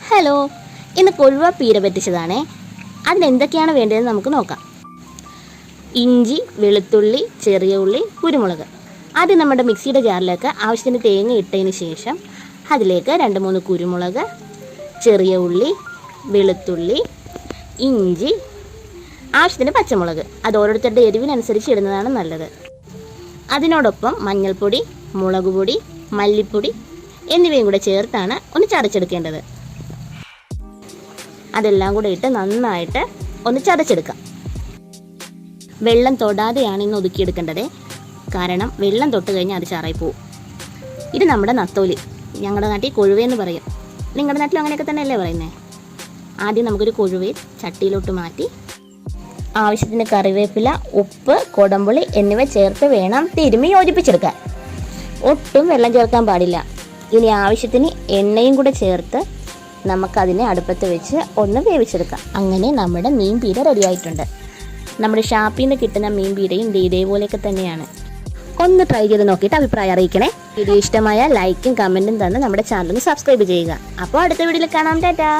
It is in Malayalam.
ഹലോ, ഇന്ന് കൊഴുവ പീര പറ്റിച്ചതാണേ. അതിനെന്തൊക്കെയാണ് വേണ്ടതെന്ന് നമുക്ക് നോക്കാം. ഇഞ്ചി, വെളുത്തുള്ളി, ചെറിയ ഉള്ളി, കുരുമുളക്. ആദ്യം നമ്മുടെ മിക്സിയുടെ ജാറിലേക്ക് ആവശ്യത്തിന് തേങ്ങ ഇട്ടതിന് ശേഷം അതിലേക്ക് 2-3 കുരുമുളക്, ചെറിയ ഉള്ളി, വെളുത്തുള്ളി, ഇഞ്ചി, ആവശ്യത്തിന് പച്ചമുളക്. അത് ഓരോരുത്തരുടെ എരിവിനനുസരിച്ച് ഇടുന്നതാണ് നല്ലത്. അതിനോടൊപ്പം മഞ്ഞൾപ്പൊടി, മുളക് പൊടി, മല്ലിപ്പൊടി എന്നിവയും കൂടെ ചേർത്താണ് ഒന്ന് ചതച്ചെടുക്കേണ്ടത്. അതെല്ലാം കൂടെ ഇട്ട് നന്നായിട്ട് ഒന്ന് ചതച്ചെടുക്കാം. വെള്ളം തൊടാതെയാണ് ഇന്ന് ഒതുക്കിയെടുക്കേണ്ടത്, കാരണം വെള്ളം തൊട്ട് കഴിഞ്ഞാൽ അത് ചാറായി പോവും. ഇത് നമ്മുടെ നത്തോലി, ഞങ്ങളുടെ നാട്ടിൽ കൊഴുവയെന്ന് പറയും. നിങ്ങളുടെ നാട്ടിലും അങ്ങനെയൊക്കെ തന്നെയല്ലേ പറയുന്നത്? ആദ്യം നമുക്കൊരു കൊഴുവയെ ചട്ടിയിലോട്ട് മാറ്റി ആവശ്യത്തിന് കറിവേപ്പില, ഉപ്പ്, കൊടമ്പുളി എന്നിവ ചേർത്ത് വേണം തിരുമ്മി യോജിപ്പിച്ചെടുക്കാൻ. ഒട്ടും വെള്ളം ചേർക്കാൻ പാടില്ല. ഇനി ആവശ്യത്തിന് എണ്ണയും കൂടെ ചേർത്ത് നമുക്കതിനെ അടുപ്പത്ത് വെച്ച് ഒന്ന് വേവിച്ചെടുക്കാം. അങ്ങനെ നമ്മുടെ മീൻ പീര റെഡി ആയിട്ടുണ്ട്. നമ്മുടെ ഷാപ്പിൽ നിന്ന് കിട്ടുന്ന മീൻ പീരയും ഇതേപോലെയൊക്കെ തന്നെയാണ്. ഒന്ന് ട്രൈ ചെയ്ത് നോക്കിയിട്ട് അഭിപ്രായം അറിയിക്കണേ. വീഡിയോ ഇഷ്ടമായ ലൈക്കും കമൻറ്റും തന്ന് നമ്മുടെ ചാനൽ ഒന്ന് സബ്സ്ക്രൈബ് ചെയ്യുക. അപ്പോൾ അടുത്ത വീഡിയോയിൽ കാണാം. ടാറ്റാ.